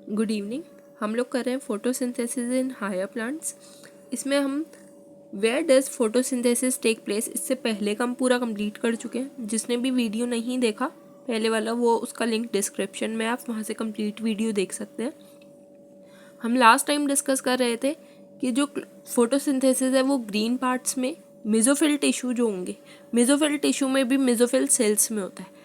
Good evening. हम लोग कर रहे हैं फोटोसिंथेसिस इन हायर प्लांट्स। इसमें हम where does photosynthesis take place, इससे पहले का हम पूरा कंप्लीट कर चुके हैं। जिसने भी वीडियो नहीं देखा पहले वाला, वो उसका लिंक डिस्क्रिप्शन में, आप वहाँ से कंप्लीट वीडियो देख सकते हैं। हम लास्ट टाइम डिस्कस कर रहे थे कि जो फोटोसिंथेसिस है वो ग्रीन पार्ट्स में मेसोफिल टिश्यू जो होंगे, मेसोफिल टिश्यू में भी मेसोफिल सेल्स में होता है।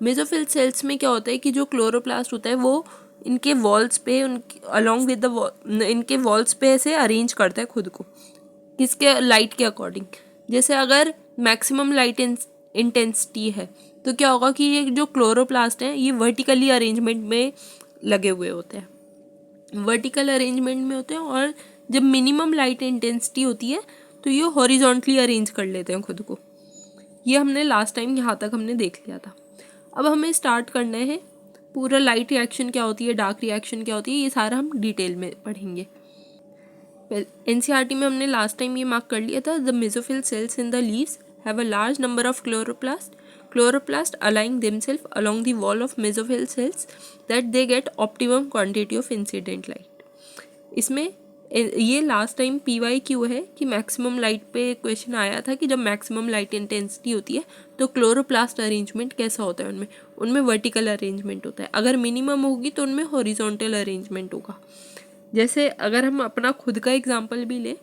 मेसोफिल सेल्स में क्या होता है कि जो क्लोरोप्लास्ट होता है वो इनके वॉल्स पे, अलोंग विद द इनके वॉल्स पे ऐसे अरेंज करता है खुद को, किसके, लाइट के अकॉर्डिंग। जैसे अगर मैक्सिमम लाइट इंटेंसिटी है तो क्या होगा कि ये जो क्लोरोप्लास्ट हैं ये वर्टिकली अरेंजमेंट में लगे हुए होते हैं, वर्टिकल अरेंजमेंट में होते हैं। और जब मिनिमम लाइट इंटेंसिटी होती है तो ये हॉरिजॉन्टली अरेंज कर लेते हैं खुद को। ये हमने लास्ट टाइम यहाँ तक हमने देख लिया था। अब हमें स्टार्ट करना है पूरा लाइट रिएक्शन क्या होती है, डार्क रिएक्शन क्या होती है, ये सारा हम डिटेल में पढ़ेंगे। एनसीईआरटी में हमने लास्ट टाइम ये मार्क कर लिया था, the mesophyll cells in the leaves have a large number of chloroplast aligning themselves along the wall of mesophyll cells that they get optimum quantity of incident light. इसमें ये last time PYQ है कि maximum light पे question आया था कि जब maximum light intensity होती है तो क्लोरोप्लास्ट अरेंजमेंट कैसा होता है, उनमें वर्टिकल अरेंजमेंट होता है। अगर मिनिमम होगी तो उनमें हॉरिजॉन्टल अरेंजमेंट होगा। जैसे अगर हम अपना खुद का एग्जांपल भी लें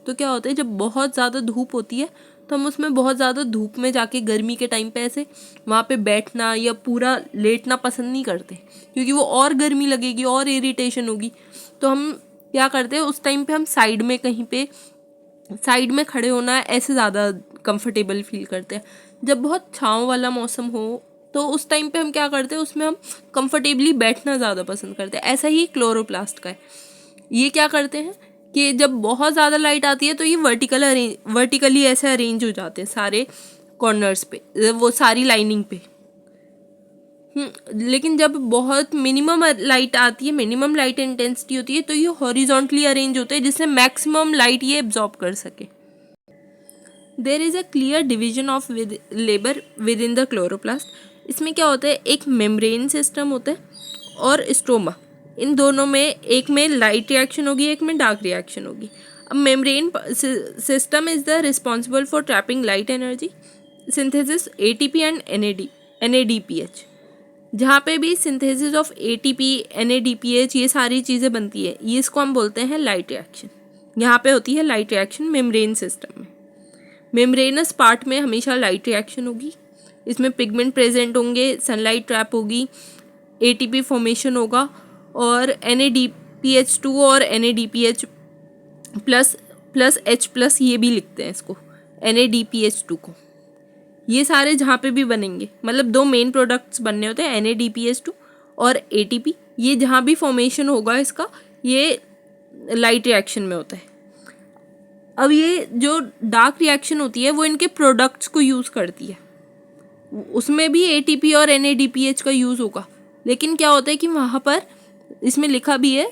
तो क्या होता है, जब बहुत ज़्यादा धूप होती है तो हम उसमें बहुत ज़्यादा धूप में जाके गर्मी के टाइम पे ऐसे वहाँ पे बैठना या पूरा लेटना पसंद नहीं करते, क्योंकि वो और गर्मी लगेगी और इरिटेशन होगी। तो हम क्या करते हैं, उस टाइम पे हम साइड में कहीं पे साइड में खड़े होना ऐसे ज़्यादा कंफर्टेबल फील करते हैं। जब बहुत छाँव वाला मौसम हो तो उस टाइम पे हम क्या करते हैं, उसमें हम कंफर्टेबली बैठना ज़्यादा पसंद करते हैं। ऐसा ही क्लोरोप्लास्ट का है। ये क्या करते हैं कि जब बहुत ज़्यादा लाइट आती है तो ये वर्टिकली ऐसे अरेंज हो जाते हैं सारे कॉर्नर्स पे, वो सारी लाइनिंग पे। लेकिन जब बहुत मिनिमम लाइट आती है, मिनिमम लाइट इंटेंसिटी होती है, तो ये हॉरिजॉन्टली अरेंज होते हैं जिससे मैक्सिमम लाइट ये एब्जॉर्ब कर सके। There is a clear division of labour within the chloroplast. इसमें क्या होता है, एक मेम्ब्रेन सिस्टम होता है और स्ट्रोमा, इन दोनों में एक में लाइट रिएक्शन होगी, एक में डार्क रिएक्शन होगी। अब membrane system is the responsible for trapping light energy synthesis ATP and NADPH। जहाँ पे भी सिंथेसिस ऑफ ATP NADPH ये सारी चीज़ें बनती है, ये इसको हम बोलते हैं लाइट रिएक्शन। यहाँ पे होती है लाइट रिएक्शन मेम्ब्रेन सिस्टम में। मेम्ब्रेनस पार्ट में हमेशा लाइट रिएक्शन होगी, इसमें पिगमेंट प्रेजेंट होंगे, सनलाइट ट्रैप होगी, ATP फॉर्मेशन होगा और NADPH2 और NADPH प्लस H+ ये भी लिखते हैं इसको, NADPH2 को। ये सारे जहाँ पे भी बनेंगे, मतलब दो मेन प्रोडक्ट्स बनने होते हैं, NADPH2 और ATP। ये जहाँ भी फॉर्मेशन होगा इसका, ये लाइट रिएक्शन में होता है। अब ये जो डार्क रिएक्शन होती है वो इनके प्रोडक्ट्स को यूज़ करती है, उसमें भी ATP और NADPH का यूज़ होगा। लेकिन क्या होता है कि वहाँ पर इसमें लिखा भी है,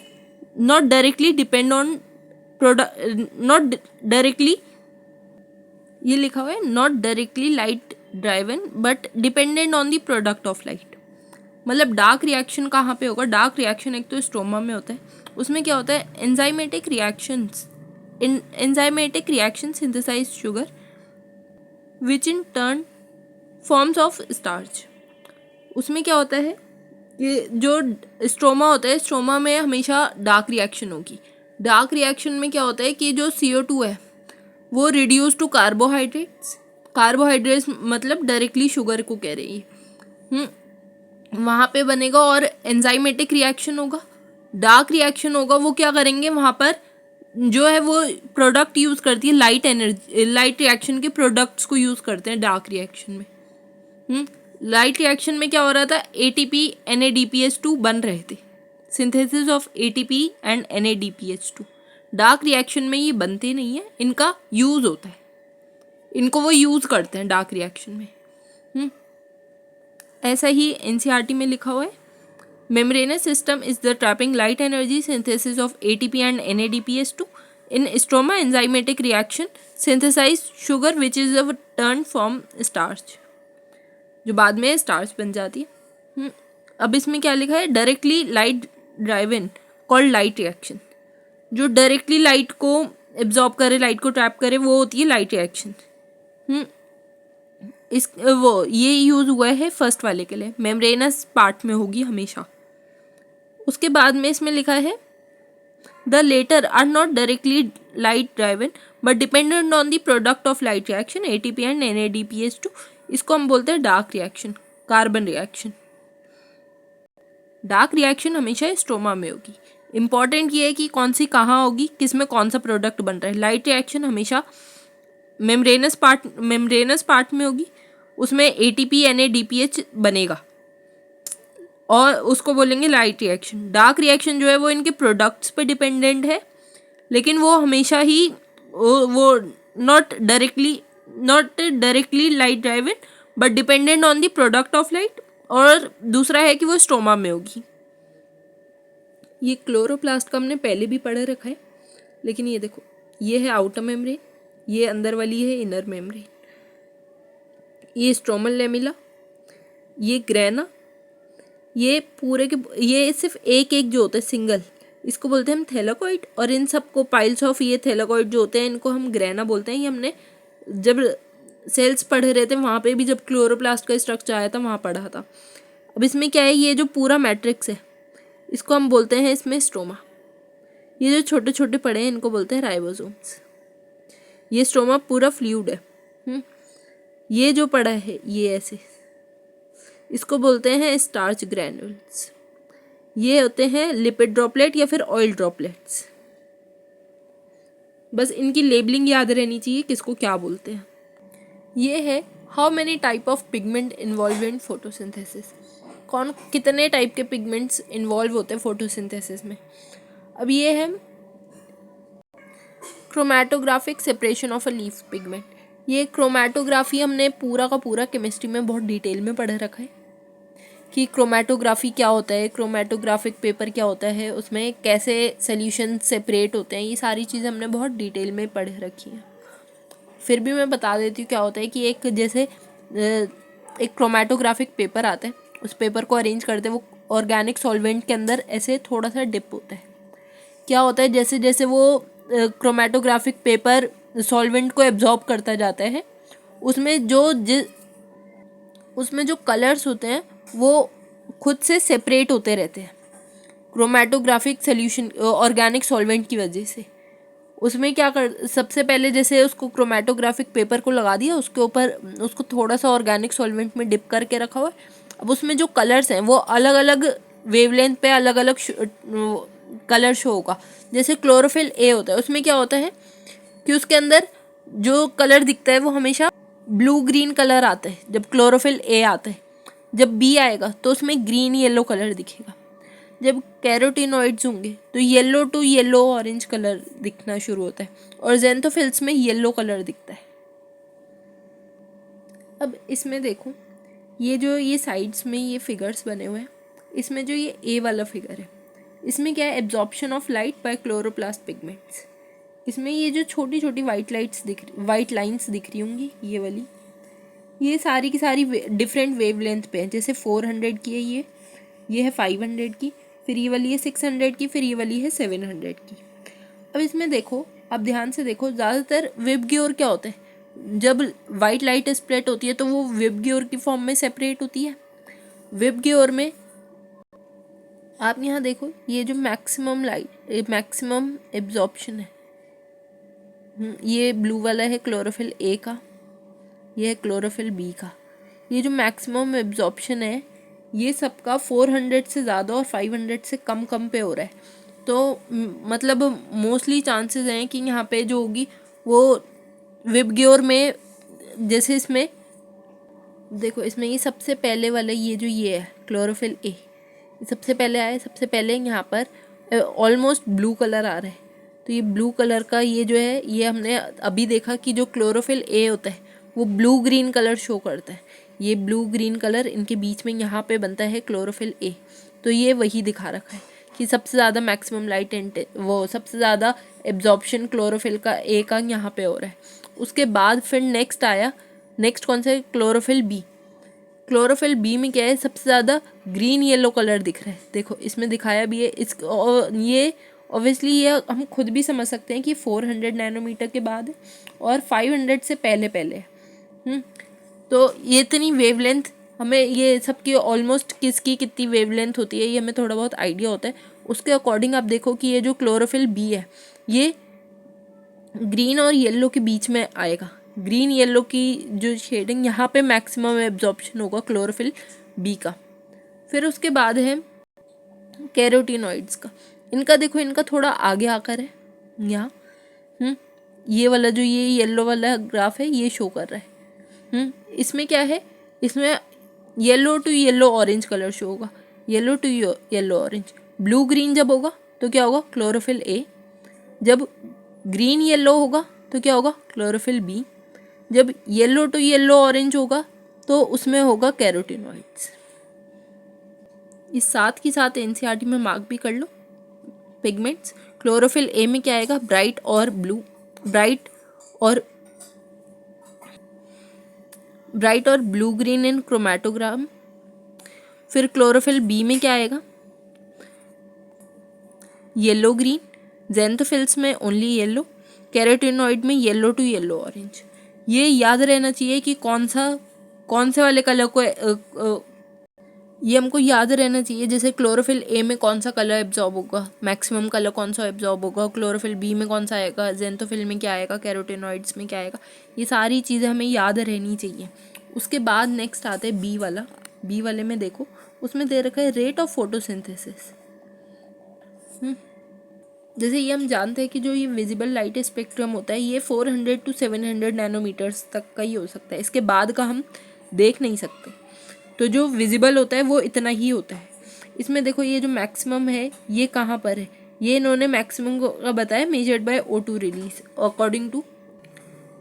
not directly depend on not directly, ये लिखा हुआ है not directly light driven but dependent on the product of light. मतलब डार्क रिएक्शन कहाँ पे होगा, डार्क रिएक्शन एक तो स्ट्रोमा में होता है। उसमें क्या होता है, enzymatic reaction synthesise sugar which in turn forms of starch. उसमें क्या होता है कि जो स्ट्रोमा होता है, स्ट्रोमा में हमेशा डार्क रिएक्शन होगी। डार्क रिएक्शन में क्या होता है कि जो CO2 है वो रिड्यूस टू कार्बोहाइड्रेट्स मतलब डायरेक्टली शुगर को कह रही है, वहाँ पे बनेगा और एंजाइमेटिक रिएक्शन होगा। डार्क रिएक्शन होगा, वो क्या करेंगे, वहाँ पर जो है वो प्रोडक्ट यूज़ करती है, लाइट रिएक्शन के प्रोडक्ट्स को यूज़ करते हैं डार्क रिएक्शन में। लाइट रिएक्शन में क्या हो रहा था, ATP NADPH2 बन रहे थे, synthesis of ATP and NADPH2। Dark reaction में ये बनते नहीं है, इनका यूज़ होता है, इनको वो यूज़ करते हैं डार्क रिएक्शन में। ऐसा ही NCERT में लिखा हुआ है, membranous system is the trapping light energy synthesis of ATP and NADPH2 in stroma enzymatic reaction synthesise sugar which is a turn from starch, जो बाद में स्टार्च बन जाती है। अब इसमें क्या लिखा है, directly light driven called light reaction. जो डायरेक्टली लाइट को एब्जॉर्ब करे, लाइट को ट्रैप करे, वो होती है लाइट रिएक्शन। ये यूज़ हुआ है फर्स्ट वाले के लिए, मेम्ब्रेनस पार्ट में होगी हमेशा। उसके बाद में इसमें लिखा है the latter are not directly light driven but dependent on the product of light reaction ATP and NADPH2। इसको हम बोलते हैं dark reaction, carbon reaction. Dark reaction हमेशा स्ट्रोमा में होगी। इंपॉर्टेंट ये है कि कौन सी कहाँ होगी, किस में कौन सा प्रोडक्ट बन रहा है। लाइट रिएक्शन हमेशा मेम्ब्रेनस पार्ट में होगी, उसमें ATP NADPH बनेगा और उसको बोलेंगे लाइट रिएक्शन। डार्क रिएक्शन जो है वो इनके प्रोडक्ट्स पे डिपेंडेंट है, लेकिन वो हमेशा ही वो not directly light driven but dependent on the product of light. और दूसरा है कि वो स्ट्रोमा में होगी। ये क्लोरोप्लास्ट का हमने पहले भी पढ़ रखा है, लेकिन ये देखो, ये है आउटर मेम्ब्रेन, ये अंदर वाली है इनर मेम्ब्रेन। ये स्ट्रोमल लेमिला, ये ग्रेना, ये पूरे के ये सिर्फ एक एक जो होता है सिंगल, इसको बोलते हैं हम थैलेकॉइड। और इन सबको पाइल्स ऑफ ये थैलेकॉइड जो होते हैं इनको हम ग्रेना बोलते हैं। ये हमने जब सेल्स पढ़ रहे थे वहाँ पे भी, जब क्लोरोप्लास्ट का स्ट्रक्चर आया था वहाँ पढ़ा था। अब इसमें क्या है, ये जो पूरा मैट्रिक्स है इसको हम बोलते हैं इसमें स्ट्रोमा। ये जो छोटे छोटे पड़े हैं इनको बोलते हैं राइबोसोम्स। ये स्ट्रोमा पूरा फ्लूइड है। ये जो पड़ा है ये ऐसे, इसको बोलते हैं स्टार्च ग्रैन्यूल्स। ये होते हैं लिपिड ड्रॉपलेट या फिर ऑयल ड्रॉपलेट्स। बस इनकी लेबलिंग याद रहनी चाहिए किसको क्या बोलते हैं। ये है how many type of pigment involve in photosynthesis. कौन कितने टाइप के पिगमेंट्स इन्वॉल्व होते हैं फोटोसिंथेसिस में। अब ये है chromatographic separation of a leaf pigment. ये क्रोमैटोग्राफी हमने पूरा का पूरा केमिस्ट्री में बहुत डिटेल में पढ़ रखा है कि क्रोमैटोग्राफी क्या होता है, क्रोमैटोग्राफिक पेपर क्या होता है, उसमें कैसे सॉल्यूशन सेपरेट होते हैं। ये सारी चीज़ें हमने बहुत डिटेल में पढ़ रखी हैं। फिर भी मैं बता देती हूँ क्या होता है कि एक जैसे एक क्रोमैटोग्राफिक पेपर आता है, उस पेपर को अरेंज करते हैं, वो ऑर्गेनिक सॉल्वेंट के अंदर ऐसे थोड़ा सा डिप होता है। क्या होता है, जैसे जैसे वो क्रोमैटोग्राफिक पेपर सॉल्वेंट को एब्जॉर्ब करता जाता है, उसमें जो कलर्स होते हैं वो खुद से सेपरेट होते रहते हैं क्रोमैटोग्राफिक सॉल्यूशन ऑर्गेनिक सॉल्वेंट की वजह से। उसमें क्या कर, सबसे पहले जैसे उसको क्रोमैटोग्राफिक पेपर को लगा दिया, उसके ऊपर उसको थोड़ा सा ऑर्गेनिक सॉल्वेंट में डिप करके रखा हुआ है। अब उसमें जो कलर्स हैं वो अलग अलग वेवलेंथ पे अलग अलग कलर शो होगा। जैसे क्लोरोफिल ए होता है, उसमें क्या होता है कि उसके अंदर जो कलर दिखता है वो हमेशा ब्लू ग्रीन कलर आता है जब क्लोरोफिल ए आता है। जब बी आएगा तो उसमें ग्रीन येलो कलर दिखेगा। जब कैरोटीनॉइड्स होंगे तो yellow to yellow orange colour दिखना शुरू होता है, और ज़ेंथोफिल्स में येलो कलर दिखता है। अब इसमें देखो, ये साइड्स में ये फिगर्स बने हुए हैं। इसमें जो ये ए वाला फिगर है, इसमें क्या है, absorption of light by chloroplast pigments. इसमें ये जो छोटी छोटी वाइट लाइन्स दिख रही होंगी, ये वाली, ये सारी की सारी डिफरेंट वेवलेंथ पे है। जैसे 400 की है, ये है 500 की, फिर ये वाली है 600 की, फिर ये वाली है 700 की। अब इसमें देखो, आप ध्यान से देखो, ज़्यादातर विबग्योर क्या होता है, जब वाइट लाइट स्प्लिट होती है तो वो विबग्योर की फॉर्म में सेपरेट होती है। विबग्योर में आप यहाँ देखो, ये जो मैक्सिमम एब्जॉर्प्शन है, ये ब्लू वाला है क्लोरोफिल ए का, ये है क्लोरोफिल बी का। ये जो मैक्सिमम एब्जॉर्प्शन है ये सबका 400 से ज़्यादा और 500 से कम पे हो रहा है। तो मतलब मोस्टली चांसेस हैं कि यहाँ पे जो होगी वो विबग्योर में, जैसे इसमें देखो, इसमें ये सबसे पहले वाला ये है क्लोरोफिल ए, सबसे पहले आया, सबसे पहले यहाँ पर ऑलमोस्ट ब्लू कलर आ रहा है। तो ये ब्लू कलर का ये जो है, ये हमने अभी देखा कि जो क्लोरोफिल ए होता है वो ब्लू ग्रीन कलर शो करता है। ये ब्लू ग्रीन कलर इनके बीच में यहाँ पे बनता है क्लोरोफिल ए। तो ये वही दिखा रखा है कि सबसे ज़्यादा मैक्सिमम लाइट वो सबसे ज़्यादा एब्जॉर्प्शन क्लोरोफिल का ए का यहाँ पे हो रहा है। उसके बाद फिर नेक्स्ट कौन सा, क्लोरोफिल बी। क्लोरोफिल बी में क्या है, सबसे ज़्यादा ग्रीन येलो कलर दिख रहा है। देखो इसमें दिखाया भी है। ये ऑब्वियसली ये हम खुद भी समझ सकते हैं कि 400 नैनोमीटर के बाद है और 500 से पहले पहले है। तो ये इतनी वेवलेंथ हमें, ये सबकी ऑलमोस्ट किसकी कितनी वेवलेंथ होती है ये हमें थोड़ा बहुत आइडिया होता है। उसके अकॉर्डिंग आप देखो कि ये जो क्लोरोफिल बी है ये ग्रीन और येलो के बीच में आएगा। ग्रीन येलो की जो शेडिंग, यहाँ पे मैक्सिमम एब्जॉर्प्शन होगा क्लोरोफिल बी का। फिर उसके बाद है कैरोटीनॉइड्स का। इनका देखो, इनका थोड़ा आगे आकर है यहाँ। ये वाला जो ये येलो वाला ग्राफ है ये शो कर रहा है। इसमें क्या है, इसमें yellow to yellow orange colour show होगा। Yellow to yellow orange. Blue green जब होगा तो क्या होगा, क्लोरोफिल ए। जब ग्रीन येलो होगा तो क्या होगा, क्लोरोफिल बी। जब येलो टू येलो ऑरेंज होगा तो उसमें होगा कैरोटीनॉइड्स। इस साथ के साथ एनसीईआरटी में मार्क भी कर लो पिगमेंट्स। क्लोरोफिल ए में क्या आएगा, ब्राइट और ब्लू ग्रीन इन क्रोमेटोग्राम। फिर क्लोरोफिल बी में क्या आएगा, येलो ग्रीन। ज़ेंथोफिल्स में ओनली येलो। कैरोटीनॉइड में येलो टू येलो ऑरेंज। ये याद रहना चाहिए कि कौन से वाले कलर को ये हमको याद रहना चाहिए। जैसे क्लोरोफिल ए में कौन सा कलर एब्जॉर्ब होगा, मैक्सिमम कलर कौन सा एब्जॉर्ब होगा, क्लोरोफिल बी में कौन सा आएगा, ज़ेंथोफिल में क्या आएगा, कैरोटीनॉइड्स में क्या आएगा, ये सारी चीज़ें हमें याद रहनी चाहिए। उसके बाद नेक्स्ट आते हैं बी वाला। बी वाले में देखो उसमें दे रखा है रेट ऑफ फोटोसिंथेसिस। जैसे ये हम जानते हैं कि जो ये विजिबल लाइट स्पेक्ट्रम होता है ये 400 to 700 नैनोमीटर्स तक का ही हो सकता है। इसके बाद का हम देख नहीं सकते। तो जो विजिबल होता है वो इतना ही होता है। इसमें देखो ये जो मैक्सिमम है ये कहाँ पर है, ये इन्होंने मैक्सिमम का बताया measured by O2 release. According to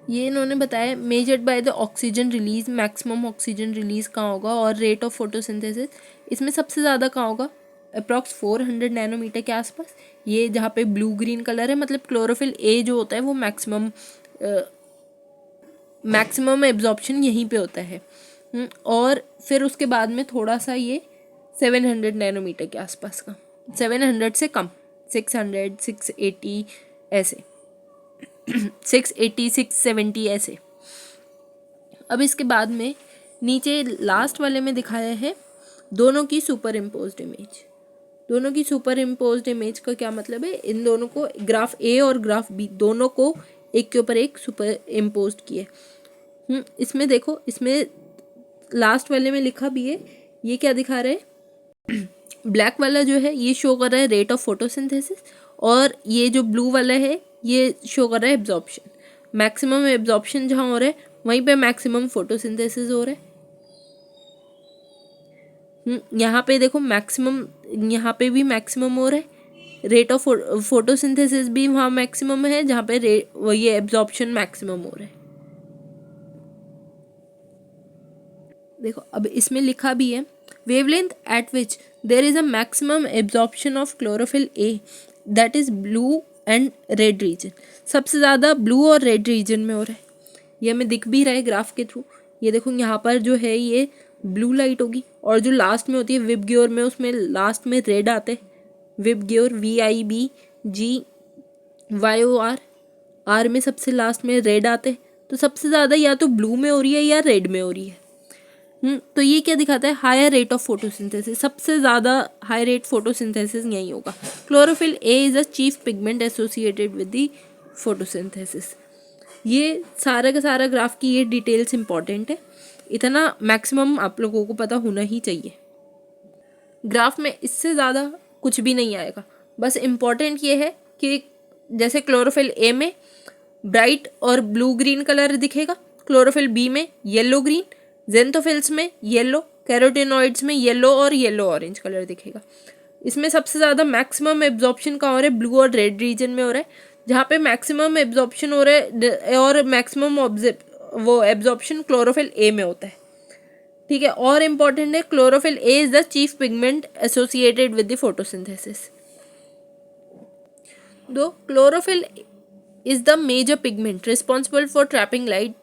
ये इन्होंने बताया measured by the oxygen release, maximum oxygen release कहाँ होगा और रेट ऑफ फोटोसिंथेसिस इसमें सबसे ज़्यादा कहाँ होगा, अप्रॉक्स 400 नैनोमीटर के आसपास। ये जहाँ पे ब्लू ग्रीन कलर है मतलब क्लोरोफिल ए जो होता है वो मैक्सिमम एब्जॉर्प्शन यहीं पे होता है। और फिर उसके बाद में थोड़ा सा ये 700 नैनोमीटर के आसपास का, 700 से कम, 600, 680 ऐसे 680, 670 ऐसे। अब इसके बाद में नीचे लास्ट वाले में दिखाया है दोनों की सुपर इम्पोज्ड इमेज। दोनों की सुपर इम्पोज्ड इमेज का क्या मतलब है, इन दोनों को ग्राफ ए और ग्राफ बी दोनों को एक के ऊपर एक सुपर इम्पोज्ड किए। इसमें देखो, इसमें लास्ट वाले में लिखा भी है, ये क्या दिखा रहे हैं, ब्लैक वाला जो है ये शो कर रहा है रेट ऑफ फोटोसिंथेसिस और ये जो ब्लू वाला है ये शो कर रहा है एब्जॉर्प्शन। मैक्सिमम एब्जॉर्प्शन जहाँ हो रहा है वहीं पे मैक्सिमम फोटोसिंथेसिस हो रहा है। यहाँ पे देखो मैक्सिमम, यहाँ पे भी मैक्सिमम हो रहा है, रेट ऑफ फोटोसिंथेसिस भी वहाँ मैक्सिमम है जहाँ पे ये एब्जॉर्प्शन मैक्सिमम हो रहा है। देखो अब इसमें लिखा भी है wavelength at which there is a maximum absorption of chlorophyll a that is blue and red region. सबसे ज़्यादा ब्लू और रेड रीजन में हो रहा है, ये हमें दिख भी रहा है ग्राफ के थ्रू। ये देखो यहाँ पर जो है ये ब्लू लाइट होगी और जो लास्ट में होती है विबग्योर में, उसमें लास्ट में रेड आते हैं। विबग्योर VIBGYOR आर में सबसे लास्ट में रेड आते हैं। तो सबसे ज़्यादा या तो ब्लू में हो रही है या रेड में हो रही है। तो ये क्या दिखाता है, हायर रेट ऑफ फोटोसिंथेसिस। सबसे ज़्यादा हाई रेट फोटोसिंथेसिस यही होगा। Chlorophyll A is a chief pigment associated with the photosynthesis. ये सारा का सारा ग्राफ की ये डिटेल्स इंपॉर्टेंट है, इतना मैक्सिमम आप लोगों को पता होना ही चाहिए। ग्राफ में इससे ज़्यादा कुछ भी नहीं आएगा, बस इम्पॉर्टेंट ये है कि जैसे क्लोरोफिल ए में ब्राइट और ब्लू ग्रीन कलर दिखेगा, क्लोरोफिल बी में येलो ग्रीन, ज़ेंथोफिल्स में येलो, कैरोटीनॉइड्स में येलो और येलो ऑरेंज कलर दिखेगा। इसमें सबसे ज़्यादा मैक्सिमम एब्जॉर्प्शन कहाँ हो रहा है, ब्लू और रेड रीजन में हो रहा है। जहाँ पे मैक्सिमम एब्जॉर्प्शन हो रहा है और मैक्सिमम वो एब्जॉर्प्शन क्लोरोफिल ए में होता है। ठीक है, और इम्पॉर्टेंट है chlorophyll a is the chief pigment associated with the photosynthesis. दो chlorophyll is the major pigment responsible for trapping light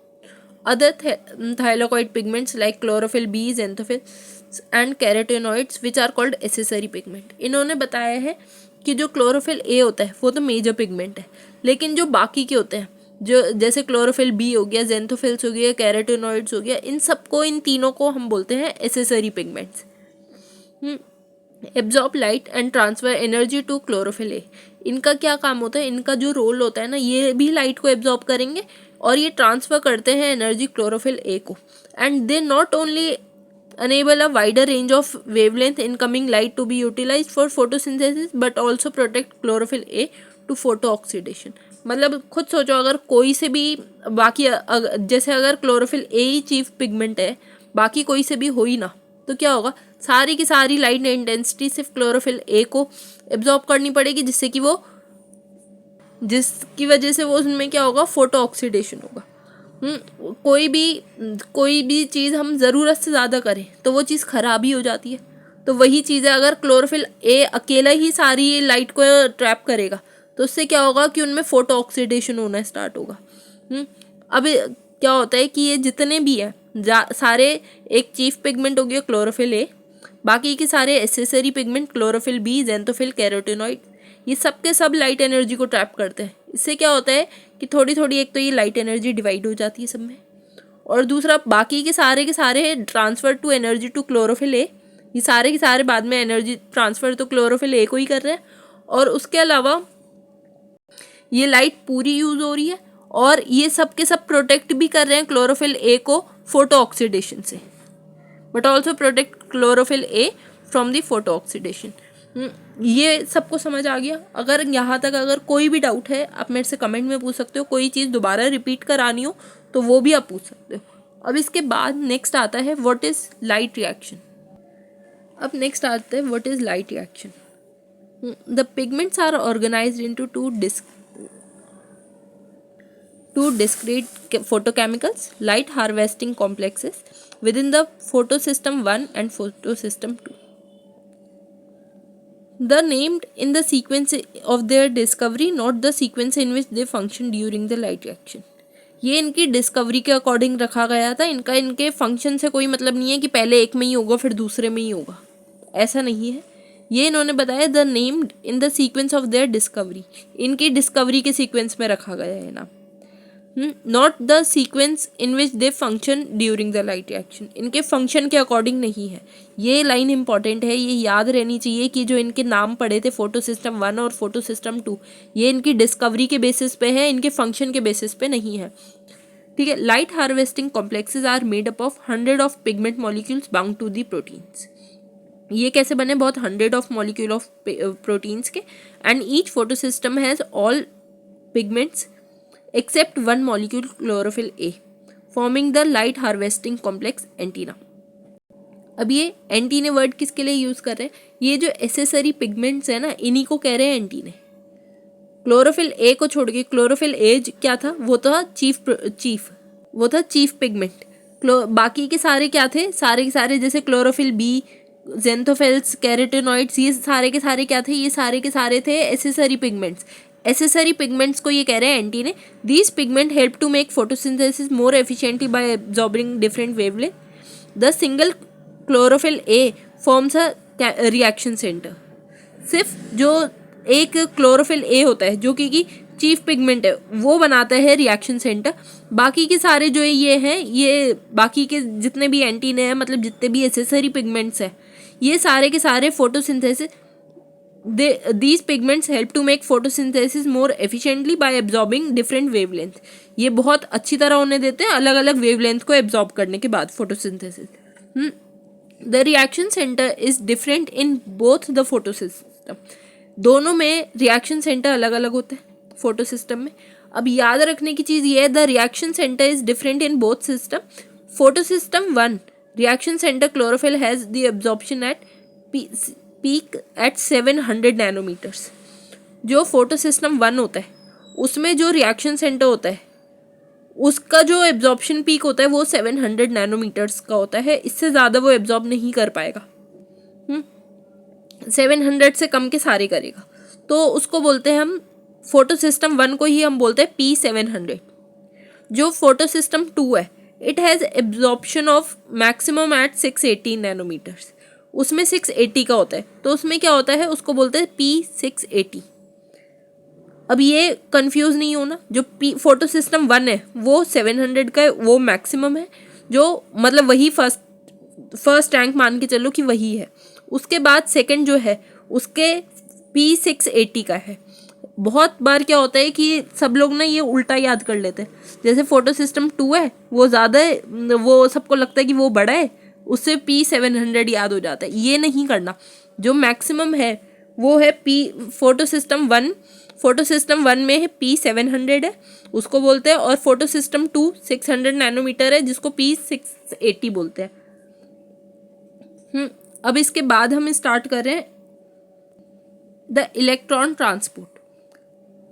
other thylakoid pigments like chlorophyll B, xanthophyll and carotenoids which are called accessory pigment. इन्होंने बताया है कि जो chlorophyll A होता है वो तो मेजर पिगमेंट है, लेकिन जो बाकी के होते हैं जो जैसे क्लोरोफिल बी हो गया, जेंथोफिल्स हो गया, कैरोटेनॉइड्स हो गया, इन सबको, इन तीनों को हम बोलते हैं accessory pigments. Absorb light and transfer energy to chlorophyll a. इनका क्या काम होता है, इनका जो रोल होता है ना, ये भी लाइट को एब्जॉर्ब करेंगे और ये ट्रांसफ़र करते हैं एनर्जी क्लोरोफिल ए को. And they not only enable a wider range of wavelength incoming light to be utilized for photosynthesis but also protect chlorophyll A to photo oxidation. मतलब खुद सोचो, अगर कोई से भी बाकी जैसे अगर chlorophyll A he chief pigment है, बाकी कोई से भी हो ही ना, तो क्या होगा, सारी की सारी लाइट इंटेंसिटी सिर्फ क्लोरोफिल ए को एब्जॉर्ब करनी पड़ेगी, जिसकी वजह से वो उसमें क्या होगा, फोटो ऑक्सीडेशन होगा. कोई भी चीज़ हम ज़रूरत से ज़्यादा करें तो वो चीज़ ख़राब ही हो जाती है. तो वही चीज़ है, अगर क्लोरोफिल ए अकेला ही सारी लाइट को ट्रैप करेगा तो उससे क्या होगा कि उनमें फोटो ऑक्सीडेशन होना स्टार्ट होगा. अब क्या होता है कि ये जितने भी हैं सारे, एक चीफ पिगमेंट हो गया क्लोरोफिल ए, बाकी के सारे accessory pigment chlorophyll b, xanthophyll, carotenoid, ये सब के सब लाइट एनर्जी को ट्रैप करते हैं. इससे क्या होता है कि थोड़ी थोड़ी, एक तो ये लाइट एनर्जी डिवाइड हो जाती है सब में, और दूसरा बाकी के सारे transfer to energy to chlorophyll a, ये सारे के सारे बाद में एनर्जी ट्रांसफ़र तो क्लोरोफिल ए को ही कर रहे हैं, और उसके अलावा ये लाइट पूरी यूज़ हो रही है, और ये सब के सब प्रोटेक्ट भी कर रहे हैं क्लोरोफिल ए को फोटो ऑक्सीडेशन से, but also protect chlorophyll A from the photo oxidation. ये सबको समझ आ गया? अगर यहाँ तक अगर कोई भी डाउट है आप मेरे से कमेंट में पूछ सकते हो, कोई चीज़ दोबारा रिपीट करानी हो तो वो भी आप पूछ सकते हो. अब इसके बाद नेक्स्ट आता है व्हाट इज़ लाइट रिएक्शन. अब नेक्स्ट आता है what is light reaction. The pigments are organised into two discrete photochemicals light harvesting complexes within the photosystem 1 and photosystem 2. The named in the sequence of their discovery, not the sequence in which they function during the light reaction. ये इनकी discovery के according रखा गया था. इनके function से कोई मतलब नहीं है कि पहले एक में ही होगा फिर दूसरे में ही होगा, ऐसा नहीं है. ये इन्होंने बताया the named in the sequence of their discovery, इनकी डिस्कवरी के सीक्वेंस में रखा गया है नाम. Not the sequence in which they function during the light reaction, इनके फंक्शन के अकॉर्डिंग नहीं है. ये लाइन इंपॉर्टेंट है, ये याद रहनी चाहिए कि जो इनके नाम पड़े थे फोटो सिस्टम 1 और फोटो सिस्टम 2, ये इनकी डिस्कवरी के बेसिस पे है, इनके फंक्शन के बेसिस पे नहीं है. ठीक है. Light harvesting complexes are made up of 100 of pigment molecules bound to the proteins. ये कैसे बने? बहुत 100 ऑफ मॉलिक्यूल ऑफ प्रोटीन्स के, and each photosystem has all pigments except one molecule chlorophyll A, forming the light harvesting complex antenna. अब ये antennae word किसके लिए use कर रहे हैं? ये जो एसेसरी पिगमेंट्स है ना, इन्हीं को कह रहे हैं एंटीने. क्लोरोफिल ए को छोड़ के, क्लोरोफिल ए क्या था? वो था चीफ पिगमेंट. बाकी के सारे क्या थे? सारे के सारे जैसे क्लोरोफिल बी, जेंथोफिल्स, कैरोटेनॉइड्स, ये सारे के सारे क्या थे? ये सारे के सारे थे एसेसरी पिगमेंट्स. एसेसरी पिगमेंट्स को ये कह रहे हैं antennae. These pigment help to make photosynthesis more efficiently by absorbing different wavelength. The single chlorophyll a forms a reaction centre. सिर्फ जो एक क्लोरोफिल ए होता है जो कि चीफ पिगमेंट है, वो बनाता है रिएक्शन सेंटर. बाकी के सारे जो ये हैं, ये बाकी के जितने भी एंटीने हैं, मतलब जितने भी एसेसरी पिगमेंट्स हैं, ये सारे के सारे photosynthesis, these pigments help to make photosynthesis more efficiently by absorbing different wavelength. ये बहुत अच्छी तरह उन्हें देते हैं अलग अलग वेवलेंथ को एब्जॉर्ब करने के बाद photosynthesis. The reaction center is different in both the photosystem. दोनों में रिएक्शन सेंटर अलग अलग होते हैं फोटो सिस्टम में. अब याद रखने की चीज़ ये है, the reaction centre is different in both system. Photosystem 1 reaction centre chlorophyll has the absorption at peak at 700 nanometres. जो फोटो सिस्टम 1 होता है उसमें जो रिएक्शन सेंटर होता है उसका जो एब्जॉर्प्शन पीक होता है वो 700 नैनोमीटर्स का होता है. इससे ज़्यादा वो एब्जॉर्ब नहीं कर पाएगा. 700 से कम के सारे करेगा, तो उसको बोलते हैं हम, फोटो सिस्टम 1 को ही हम बोलते हैं P700. जो फोटो सिस्टम 2 है it has absorption of maximum at 680 nanometres. उसमें 680 का होता है, तो उसमें क्या होता है, उसको बोलते हैं P680। अब ये कंफ्यूज नहीं होना, जो फोटो सिस्टम 1 है वो 700 का है, वो मैक्सिमम है, जो मतलब वही फर्स्ट रैंक मान के चलो कि वही है। उसके बाद सेकंड जो है उसके P680 का है। बहुत बार क्या होता है कि सब लोग ना ये उल्टा याद कर लेते हैं, जैसे फोटो सिस्टम 2 है वो ज़्यादा है, वो सबको लगता है कि वो बड़ा है, उससे P700 याद हो जाता है। ये नहीं करना, जो मैक्सिमम है वो है फोटो सिस्टम 1 में है P700 है, उसको बोलते हैं, और फोटो सिस्टम 2 600 नैनोमीटर है, जिसको P680 बोलते हैं। अब इसके बाद हम स्टार्ट कर रहे हैं the electron transport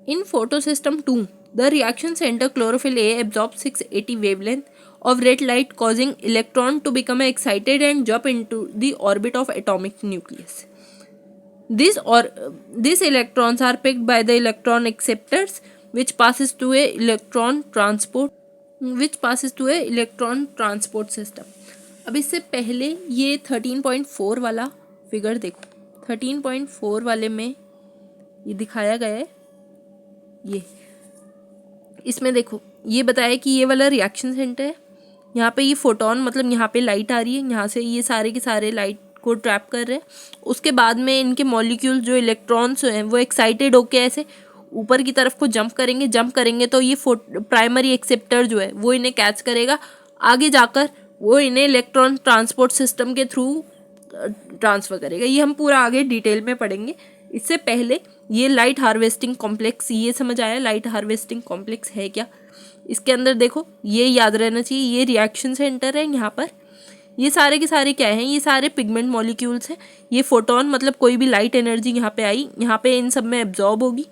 in photo system 2। The reaction centre chlorophyll A absorbs 680 wavelength of red light, causing electron to become excited and jump into the orbit of atomic nucleus. These electrons are picked by the electron acceptors, which passes to a electron transport system. अब इससे पहले ये 13.4 वाला figure देखो, 13.4 वाले में ये दिखाया गया है। ये इसमें देखो ये बताया कि ये वाला रिएक्शन सेंटर है, यहाँ पे ये फोटोन मतलब यहाँ पे लाइट आ रही है, यहाँ से ये सारे के सारे लाइट को ट्रैप कर रहे हैं। उसके बाद में इनके मॉलिक्यूल जो इलेक्ट्रॉन्स हैं वो एक्साइटेड होके ऐसे ऊपर की तरफ को जंप करेंगे तो ये प्राइमरी एक्सेप्टर जो है वो इन्हें कैच करेगा, आगे जाकर वो इन्हें इलेक्ट्रॉन ट्रांसपोर्ट सिस्टम के थ्रू ट्रांसफ़र करेगा। ये हम पूरा आगे डिटेल में पढ़ेंगे। इससे पहले ये लाइट हार्वेस्टिंग कॉम्प्लेक्स, ये समझ आया लाइट हार्वेस्टिंग कॉम्प्लेक्स है क्या। इसके अंदर देखो ये याद रहना चाहिए, ये रिएक्शन सेंटर है, यहाँ पर ये सारे के सारे क्या हैं, ये सारे पिगमेंट मॉलिक्यूल्स हैं। ये फोटोन मतलब कोई भी लाइट एनर्जी यहाँ पे आई, यहाँ पे इन सब में एब्जॉर्ब होगी,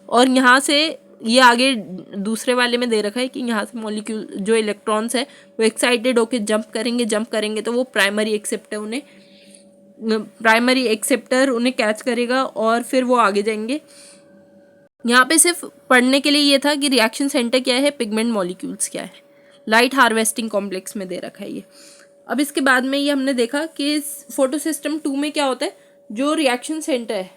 और यहाँ से ये आगे दूसरे वाले में दे रखा है कि यहाँ से मॉलिक्यूल जो इलेक्ट्रॉन्स है वो एक्साइटेड होकर जंप करेंगे तो वो प्राइमरी एक्सेप्टर उन्हें कैच करेगा और फिर वो आगे जाएंगे। यहाँ पे सिर्फ पढ़ने के लिए ये था कि रिएक्शन सेंटर क्या है, पिगमेंट मॉलिक्यूल्स क्या है, लाइट हार्वेस्टिंग कॉम्प्लेक्स में दे रखा है ये। अब इसके बाद में ये हमने देखा कि फोटो सिस्टम 2 में क्या होता है, जो रिएक्शन सेंटर है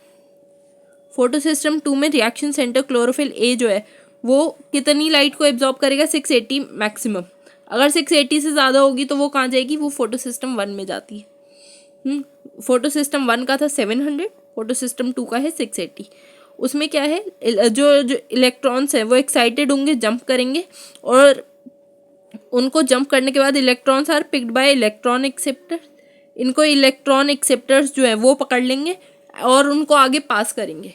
फोटो सिस्टम 2 में रिएक्शन सेंटर क्लोरोफिल ए जो है वो कितनी लाइट को एब्जॉर्ब करेगा, 680 मैक्सिमम। अगर 680 से ज़्यादा होगी तो वो कहाँ जाएगी, वो फोटो सिस्टम 1 में जाती है। फोटो सिस्टम 1 का था 700, फोटो सिस्टम 2 का है 680। उसमें क्या है, जो इलेक्ट्रॉन्स हैं वो एक्साइटेड होंगे, जंप करेंगे, और उनको जंप करने के बाद electrons are picked by electron acceptor. इनको इलेक्ट्रॉन एक्सेप्टर्स जो है वो पकड़ लेंगे और उनको आगे पास करेंगे।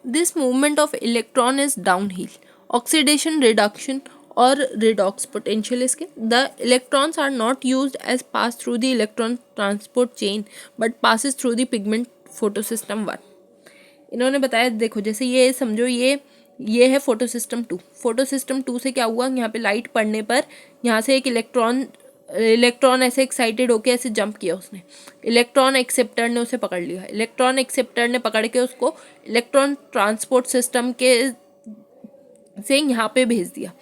This movement of electron is downhill, oxidation, reduction और रिडॉक्स पोटेंशियल इसके। The electrons are not used as pass through the electron transport chain but passes through the pigment photosystem 1। इन्होंने बताया, देखो जैसे ये समझो ये है फोटो सिस्टम 2। फोटो सिस्टम 2 से क्या हुआ, यहाँ पे लाइट पड़ने पर यहाँ से एक इलेक्ट्रॉन ऐसे एक्साइटेड होके ऐसे जंप किया उसने, इलेक्ट्रॉन एक्सेप्टर ने उसे पकड़ लिया, इलेक्ट्रॉन एक्सेप्टर ने पकड़ के उसको इलेक्ट्रॉन ट्रांसपोर्ट सिस्टम के से यहाँ पे भेज दिया,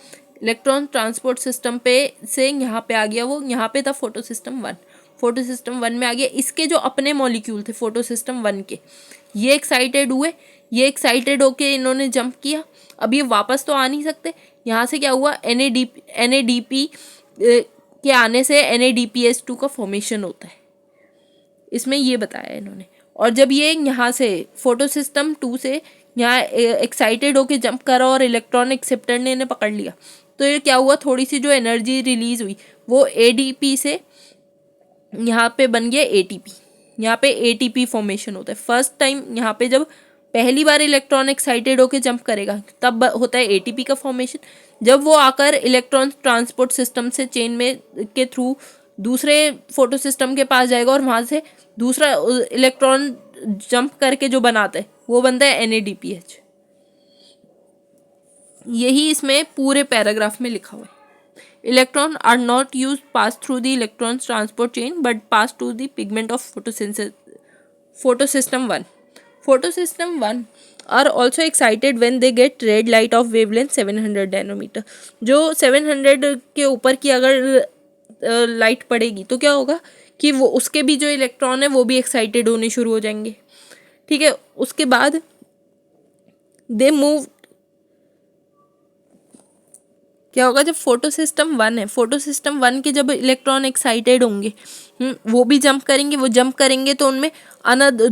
इलेक्ट्रॉन ट्रांसपोर्ट सिस्टम पे से यहाँ पे आ गया, वो यहाँ पे था फोटो सिस्टम 1, फोटो सिस्टम 1 में आ गया। इसके जो अपने मॉलिक्यूल थे फोटो सिस्टम 1 के, ये एक्साइटेड हुए, ये एक्साइटेड होके इन्होंने जंप किया। अब ये वापस तो आ नहीं सकते, यहाँ से क्या हुआ, NADP के आने से NADPH2 का फॉर्मेशन होता है, इसमें ये बताया इन्होंने। और जब ये यहाँ से फोटो सिस्टम 2 से यहाँ एक्साइटेड होके जंप करा और इलेक्ट्रॉन एक्सेप्टर ने इन्हें पकड़ लिया, तो ये क्या हुआ, थोड़ी सी जो एनर्जी रिलीज हुई वो ADP से यहाँ पे बन गया ATP। यहाँ पे ATP फॉर्मेशन होता है। फर्स्ट टाइम यहाँ पे जब पहली बार इलेक्ट्रॉन एक्साइटेड होके जंप करेगा तब होता है ATP का फॉर्मेशन। जब वो आकर इलेक्ट्रॉन ट्रांसपोर्ट सिस्टम से चेन में के थ्रू दूसरे फोटो सिस्टम के पास जाएगा और वहाँ से दूसरा इलेक्ट्रॉन जंप करके जो बनाता है वो बनता है NADPH। यही इसमें पूरे पैराग्राफ में लिखा हुआ है। Electron are not use pass through the electron transport chain but pass to the pigment of photosystem 1। photosystem 1 are also excited when they get red light of wavelength 700 nanometre. जो 700 के ऊपर की अगर light पड़ेगी तो क्या होगा कि वो उसके भी जो इलेक्ट्रॉन है वो भी एक्साइटेड होने शुरू हो जाएंगे। ठीक है, उसके बाद दे मूव, क्या होगा जब फोटोसिस्टम 1 है, फोटोसिस्टम 1 के जब इलेक्ट्रॉन एक्साइटेड होंगे वो भी जंप करेंगे, वो जंप करेंगे तो उनमें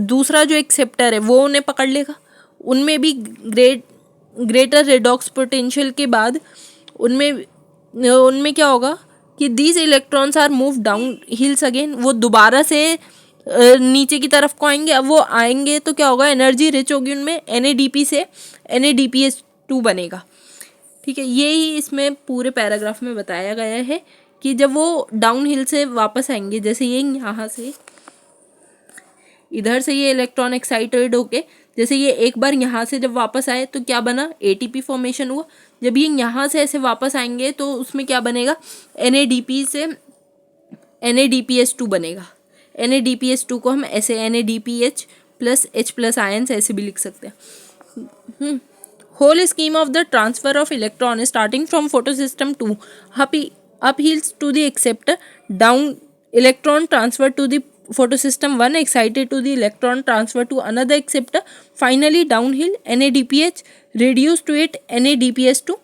दूसरा जो एक्सेप्टर है वो उन्हें पकड़ लेगा। उनमें भी ग्रेटर रेडॉक्स पोटेंशियल के बाद उनमें क्या होगा कि these electrons are move down hills again, वो दोबारा से नीचे की तरफ को आएंगे। अब वो आएंगे तो क्या होगा, एनर्जी रिच होगी उनमें, NADP से NADPH2 बनेगा। ठीक है, यही इसमें पूरे पैराग्राफ में बताया गया है कि जब वो डाउन हिल से वापस आएंगे, जैसे ये यहाँ से इधर से ये इलेक्ट्रॉन एक्साइटेड होके जैसे ये एक बार यहाँ से जब वापस आए तो क्या बना, ATP फॉर्मेशन हुआ। जब ये यहाँ से ऐसे वापस आएंगे तो उसमें क्या बनेगा, NADP से NADPH2 बनेगा। NADPH2 को हम ऐसे NADPH plus H plus ions ऐसे भी लिख सकते हैं। Whole scheme of the transfer of electron starting from photosystem 2 up hills to the acceptor, down electron transfer to the photosystem 1 excited to the electron transfer to another acceptor, finally downhill NADPH reduced to it NADPH2,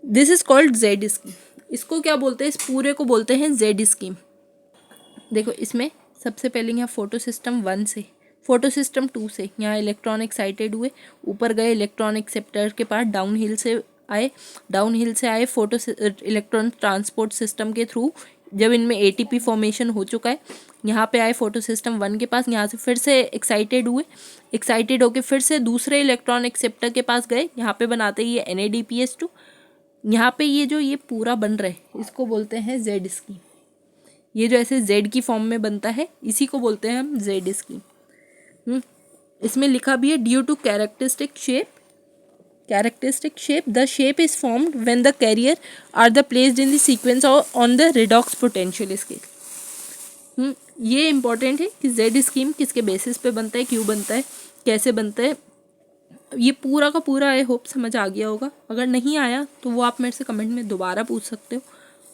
this is called Z scheme। इसको क्या बोलते हैं, इस पूरे को बोलते हैं Z scheme। देखो इसमें सबसे पहले यहाँ फोटोसिस्टम 1 से फोटोसिस्टम 2 से यहाँ इलेक्ट्रॉन एक्साइटेड हुए, ऊपर गए इलेक्ट्रॉन एक्सेप्टर के पास, डाउन हिल से आए फोटो इलेक्ट्रॉन ट्रांसपोर्ट सिस्टम के थ्रू। जब इनमें ATP फॉर्मेशन हो चुका है, यहाँ पे आए फोटोसिस्टम 1 के पास, यहाँ से फिर से एक्साइटेड हुए, एक्साइटेड होके फिर से दूसरे इलेक्ट्रॉन एक्सेप्टर के पास गए, यहाँ पे बनाते हैं ये NADPH2। यहाँ पे ये जो ये पूरा बन रहा है इसको बोलते हैं Z स्कीम। ये जो ऐसे Z की फॉर्म में बनता है इसी को बोलते हैं हम Z स्कीम। इसमें लिखा भी है due to characteristic shape the shape is formed when the carrier are the placed in the sequence on the redox potential scale. ये इंपॉर्टेंट है कि Z स्कीम किसके बेसिस पे बनता है, क्यों बनता है, कैसे बनता है। ये पूरा का पूरा आई होप समझ आ गया होगा। अगर नहीं आया तो वो आप मेरे से कमेंट में दोबारा पूछ सकते हो।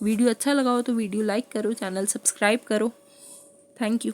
वीडियो अच्छा लगा हो तो वीडियो लाइक करो, चैनल सब्सक्राइब करो। Thank you.